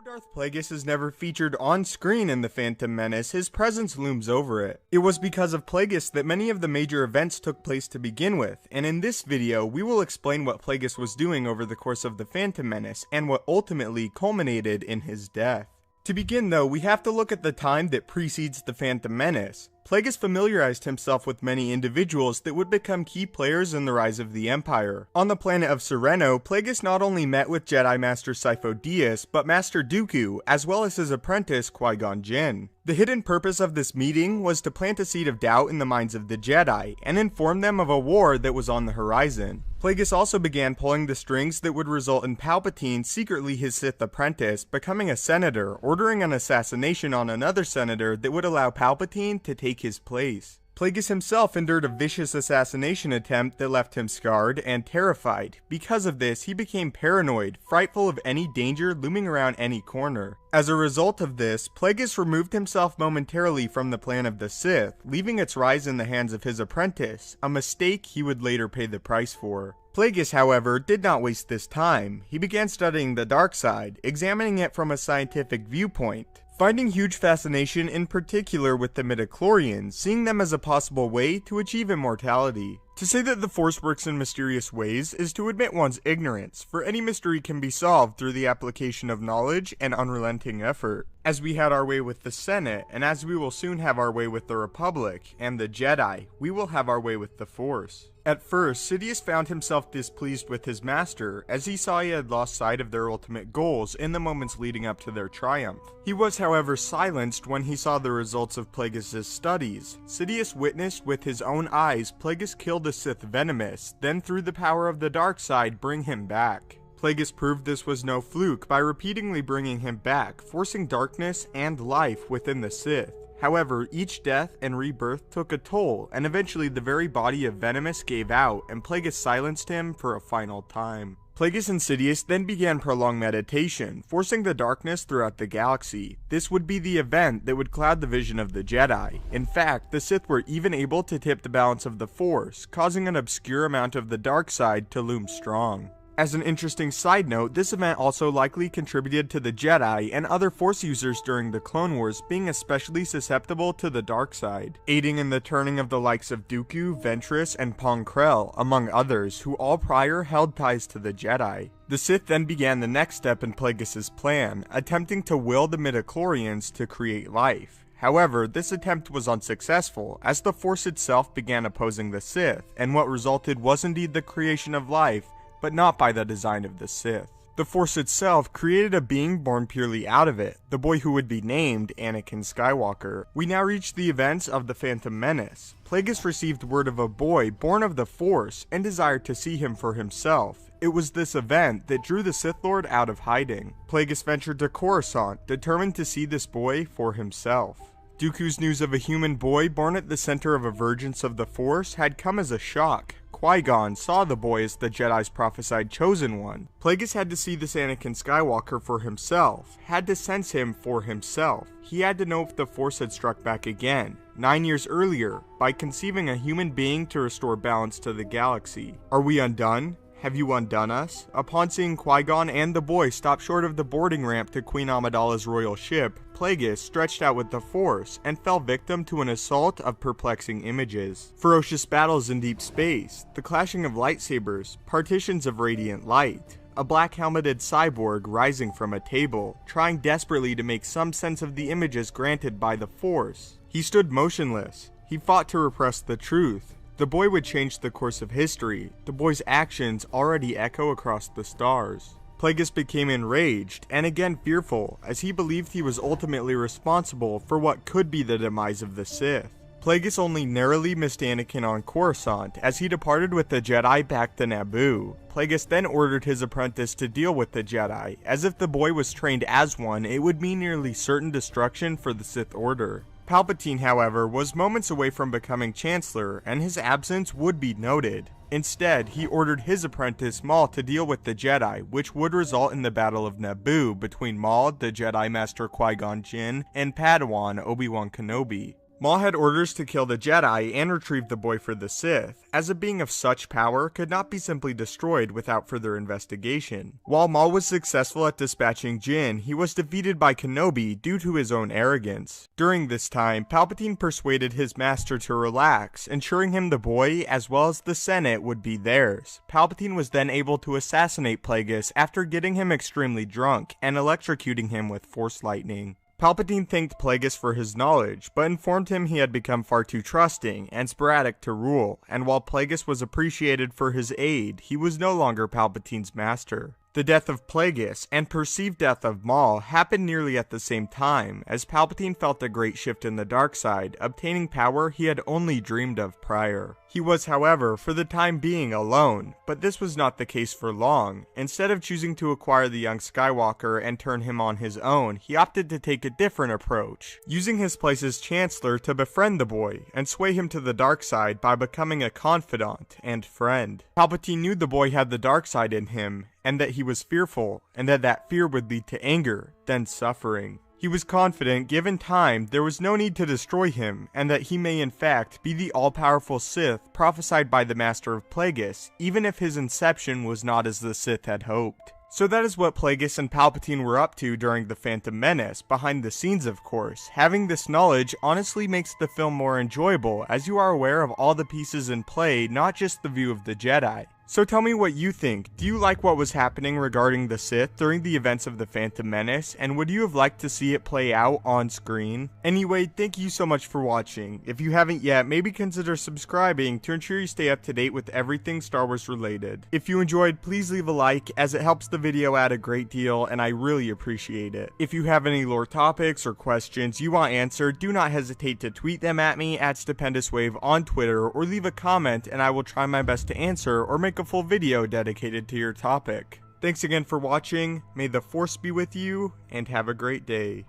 Darth Plagueis is never featured on screen in The Phantom Menace, his presence looms over it. It was because of Plagueis that many of the major events took place to begin with, and in this video, we will explain what Plagueis was doing over the course of The Phantom Menace, and what ultimately culminated in his death. To begin though, we have to look at the time that precedes The Phantom Menace. Plagueis familiarized himself with many individuals that would become key players in the rise of the Empire. On the planet of Sereno, Plagueis not only met with Jedi Master Sifo-Dyas, but Master Dooku, as well as his apprentice Qui-Gon Jinn. The hidden purpose of this meeting was to plant a seed of doubt in the minds of the Jedi, and inform them of a war that was on the horizon. Plagueis also began pulling the strings that would result in Palpatine, secretly his Sith apprentice, becoming a senator, ordering an assassination on another senator that would allow Palpatine to take his place. Plagueis himself endured a vicious assassination attempt that left him scarred and terrified. Because of this, he became paranoid, frightful of any danger looming around any corner. As a result of this, Plagueis removed himself momentarily from the plan of the Sith, leaving its rise in the hands of his apprentice, a mistake he would later pay the price for. Plagueis, however, did not waste this time. He began studying the dark side, examining it from a scientific viewpoint, finding huge fascination in particular with the midichlorians, seeing them as a possible way to achieve immortality. To say that the Force works in mysterious ways is to admit one's ignorance, for any mystery can be solved through the application of knowledge and unrelenting effort. As we had our way with the Senate, and as we will soon have our way with the Republic and the Jedi, we will have our way with the Force. At first, Sidious found himself displeased with his master, as he saw he had lost sight of their ultimate goals in the moments leading up to their triumph. He was, however, silenced when he saw the results of Plagueis' studies. Sidious witnessed with his own eyes Plagueis kill the Sith Venomous, then through the power of the dark side bring him back. Plagueis proved this was no fluke by repeatedly bringing him back, forcing darkness and life within the Sith. However, each death and rebirth took a toll, and eventually the very body of Venomous gave out, and Plagueis silenced him for a final time. Plagueis and Sidious then began prolonged meditation, forcing the darkness throughout the galaxy. This would be the event that would cloud the vision of the Jedi. In fact, the Sith were even able to tip the balance of the Force, causing an obscure amount of the dark side to loom strong. As an interesting side note, this event also likely contributed to the Jedi and other Force users during the Clone Wars being especially susceptible to the dark side, aiding in the turning of the likes of Dooku, Ventress, and Pong Krell, among others, who all prior held ties to the Jedi. The Sith then began the next step in Plagueis' plan, attempting to will the midichlorians to create life. However, this attempt was unsuccessful, as the Force itself began opposing the Sith, and what resulted was indeed the creation of life, but not by the design of the Sith. The Force itself created a being born purely out of it, the boy who would be named Anakin Skywalker. We now reach the events of The Phantom Menace. Plagueis received word of a boy born of the Force and desired to see him for himself. It was this event that drew the Sith Lord out of hiding. Plagueis ventured to Coruscant, determined to see this boy for himself. Dooku's news of a human boy born at the center of a vergence of the Force had come as a shock. Qui-Gon saw the boy as the Jedi's prophesied chosen one. Plagueis had to see this Anakin Skywalker for himself, had to sense him for himself. He had to know if the Force had struck back again, 9 years earlier, by conceiving a human being to restore balance to the galaxy. Are we undone? Have you undone us? Upon seeing Qui-Gon and the boy stop short of the boarding ramp to Queen Amidala's royal ship, Plagueis stretched out with the Force and fell victim to an assault of perplexing images. Ferocious battles in deep space, the clashing of lightsabers, partitions of radiant light, a black-helmeted cyborg rising from a table, trying desperately to make some sense of the images granted by the Force. He stood motionless. He fought to repress the truth. The boy would change the course of history. The boy's actions already echo across the stars. Plagueis became enraged, and again fearful, as he believed he was ultimately responsible for what could be the demise of the Sith. Plagueis only narrowly missed Anakin on Coruscant, as he departed with the Jedi back to Naboo. Plagueis then ordered his apprentice to deal with the Jedi, as if the boy was trained as one, it would mean nearly certain destruction for the Sith Order. Palpatine, however, was moments away from becoming Chancellor, and his absence would be noted. Instead, he ordered his apprentice Maul to deal with the Jedi, which would result in the Battle of Naboo between Maul, the Jedi Master Qui-Gon Jinn, and Padawan Obi-Wan Kenobi. Maul had orders to kill the Jedi and retrieve the boy for the Sith, as a being of such power could not be simply destroyed without further investigation. While Maul was successful at dispatching Jyn, he was defeated by Kenobi due to his own arrogance. During this time, Palpatine persuaded his master to relax, ensuring him the boy as well as the Senate would be theirs. Palpatine was then able to assassinate Plagueis after getting him extremely drunk and electrocuting him with Force lightning. Palpatine thanked Plagueis for his knowledge, but informed him he had become far too trusting and sporadic to rule, and while Plagueis was appreciated for his aid, he was no longer Palpatine's master. The death of Plagueis and perceived death of Maul happened nearly at the same time, as Palpatine felt a great shift in the dark side, obtaining power he had only dreamed of prior. He was, however, for the time being alone, but this was not the case for long. Instead of choosing to acquire the young Skywalker and turn him on his own, he opted to take a different approach, using his place as Chancellor to befriend the boy and sway him to the dark side by becoming a confidant and friend. Palpatine knew the boy had the dark side in him, and that he was fearful, and that fear would lead to anger, then suffering. He was confident, given time, there was no need to destroy him, and that he may in fact be the all-powerful Sith prophesied by the Master of Plagueis, even if his inception was not as the Sith had hoped. So that is what Plagueis and Palpatine were up to during the Phantom Menace, behind the scenes of course. Having this knowledge honestly makes the film more enjoyable, as you are aware of all the pieces in play, not just the view of the Jedi. So tell me what you think. Do you like what was happening regarding the Sith during the events of the Phantom Menace, and would you have liked to see it play out on screen? Anyway, thank you so much for watching. If you haven't yet, maybe consider subscribing to ensure you stay up to date with everything Star Wars related. If you enjoyed, please leave a like, as it helps the video out a great deal and I really appreciate it. If you have any lore topics or questions you want answered, do not hesitate to tweet them at me at thestupendousswave on Twitter, or leave a comment and I will try my best to answer or make a full video dedicated to your topic. Thanks again for watching, may the Force be with you, and have a great day.